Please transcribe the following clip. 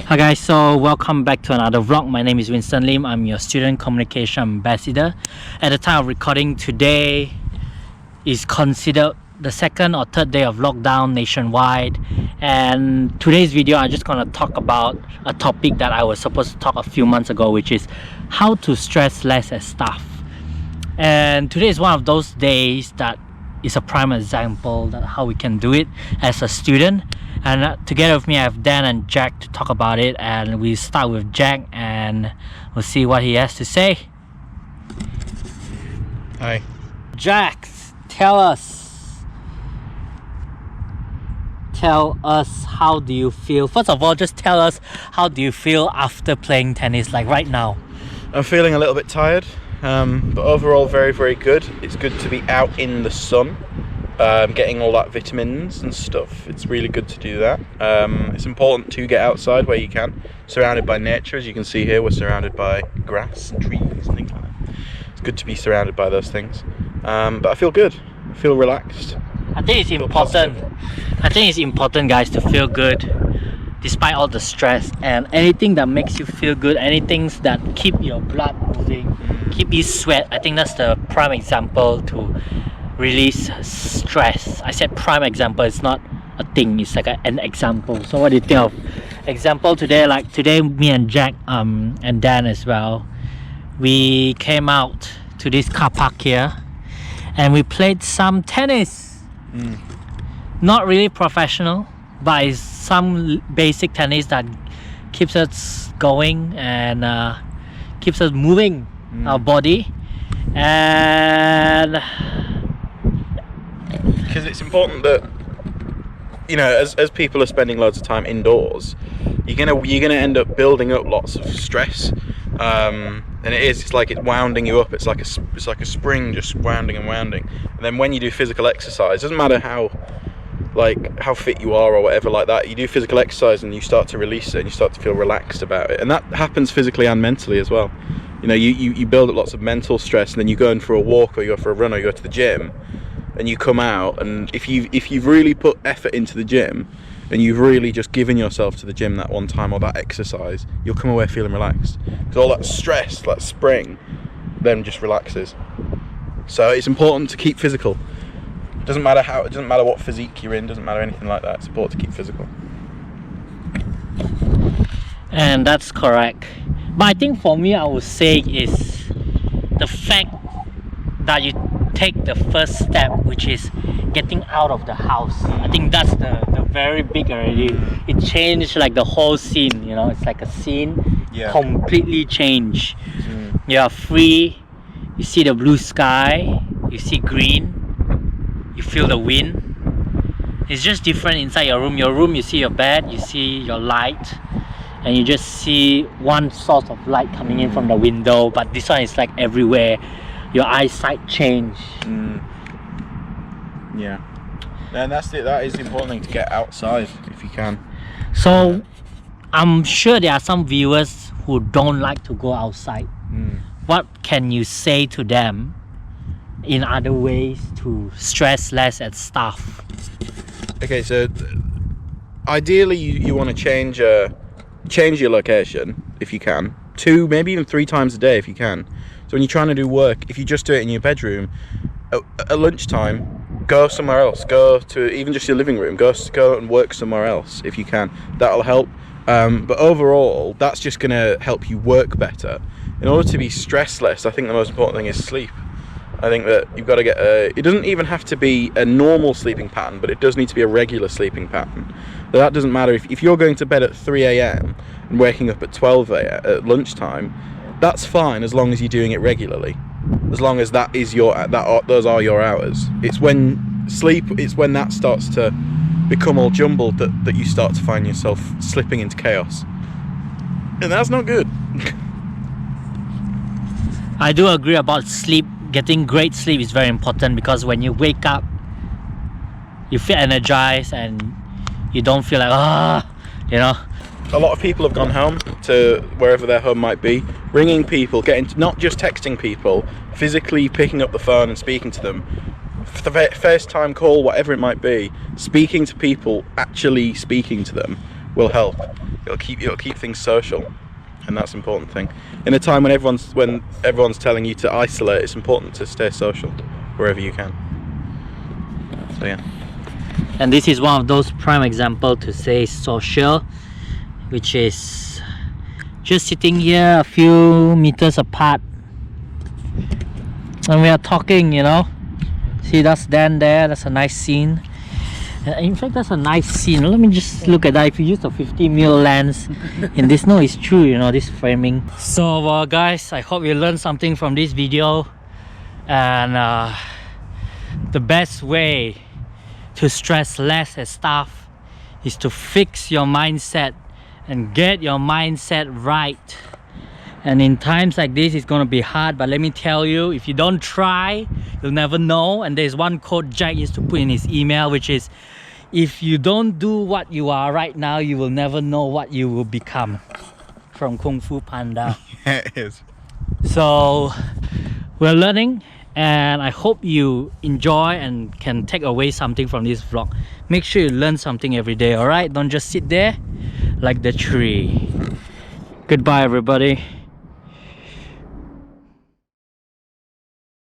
Hi guys, so welcome back to another vlog. My name is Winston Lim. I'm your student communication ambassador. At the time of recording, today is considered the second or third day of lockdown nationwide, and today's video I'm just going to talk about a topic that I was supposed to talk a few months ago, which is how to stress less as staff. And today is one of those days that is a prime example that how we can do it as a student. And together with me I have Dan and Jack to talk about it, and we start with Jack and we'll see what he has to say. Hi. Jack, tell us how do you feel? First of all, just tell us how do you feel after playing tennis, like right now? I'm feeling a little bit tired, but overall very, very good. It's good to be out in the sun, getting all that vitamins and stuff. It's really good to do that. It's important to get outside where you can, surrounded by nature. As you can see here, we're surrounded by grass and trees and things like that. It's good to be surrounded by those things. But I feel good. I feel relaxed. I think it's important. I think it's important, guys, to feel good despite all the stress, and anything that makes you feel good, anything that keep your blood moving, keep you sweat. I think that's the prime example to release stress. I said prime example, it's not a thing, it's like an example. So what do you think of example today? Like today, me and Jack and Dan as well, we came out to this car park here and we played some tennis. Not really professional, but it's some basic tennis that keeps us going and keeps us moving our body. And because it's important that, you know, as people are spending loads of time indoors, you're gonna end up building up lots of stress, and it's like it's wounding you up. It's like a spring just wounding and wounding. And then when you do physical exercise, doesn't matter how fit you are or whatever like that, you do physical exercise and you start to release it and you start to feel relaxed about it, and that happens physically and mentally as well. You know, you build up lots of mental stress, and then you go in for a walk or you go for a run or you go to the gym, and you come out, and if you've really put effort into the gym and you've really just given yourself to the gym that one time or that exercise, you'll come away feeling relaxed, because all that stress, that spring, then just relaxes. So it's important to keep physical. It doesn't matter what physique you're in, doesn't matter anything like that. It's important to keep physical. And that's correct. But I think for me, I would say is the fact that you take the first step, which is getting out of the house. I think that's the very big already. It changed like the whole scene, you know. It's like a scene completely changed. You are free, you see the blue sky, you see green, you feel the wind. It's just different inside your room. Your room, you see your bed, you see your light, and you just see one source of light coming in from the window. But this one is like everywhere. Your eyesight change. Yeah, and that is the important thing, to get outside if you can. So I'm sure there are some viewers who don't like to go outside. What can you say to them in other ways to stress less at stuff? Okay, so ideally you want to change your location if you can, 2, maybe even 3 times a day if you can. So when you're trying to do work, if you just do it in your bedroom, at lunchtime, go somewhere else. Go to even just your living room. Go and work somewhere else if you can. That'll help. But overall, that's just going to help you work better. In order to be stressless, I think the most important thing is sleep. I think that you've got to get it doesn't even have to be a normal sleeping pattern, but it does need to be a regular sleeping pattern. So that doesn't matter if you're going to bed at 3 a.m. and waking up at 12 a.m. at lunchtime. That's fine as long as you're doing it regularly. As long as that is those are your hours. It's when that starts to become all jumbled that you start to find yourself slipping into chaos, and that's not good. I do agree about sleep. Getting great sleep is very important, because when you wake up, you feel energized and you don't feel like you know. A lot of people have gone home to wherever their home might be, ringing people, not just texting people, physically picking up the phone and speaking to them. For the FaceTime call, whatever it might be, speaking to people, actually speaking to them, will help. It'll keep things social, and that's an important thing. In a time when everyone's telling you to isolate, it's important to stay social wherever you can. So yeah. And this is one of those prime examples to say social, which is just sitting here a few meters apart and we are talking, you know. See, that's Dan there, that's a nice scene. In fact, that's a nice scene. Let me just look at that. If you use a 50mm lens in this, no, it's true, you know, this framing. So guys, I hope you learned something from this video. And the best way to stress less at stuff is to fix your mindset and get your mindset right. And in times like this, it's gonna be hard, but let me tell you, if you don't try, you'll never know. And there's one quote Jack used to put in his email, which is, if you don't do what you are right now, you will never know what you will become. From Kung Fu Panda. Yeah, it is. So we're learning, and I hope you enjoy and can take away something from this vlog. Make sure you learn something every day, alright? Don't just sit there like the tree. Goodbye, everybody.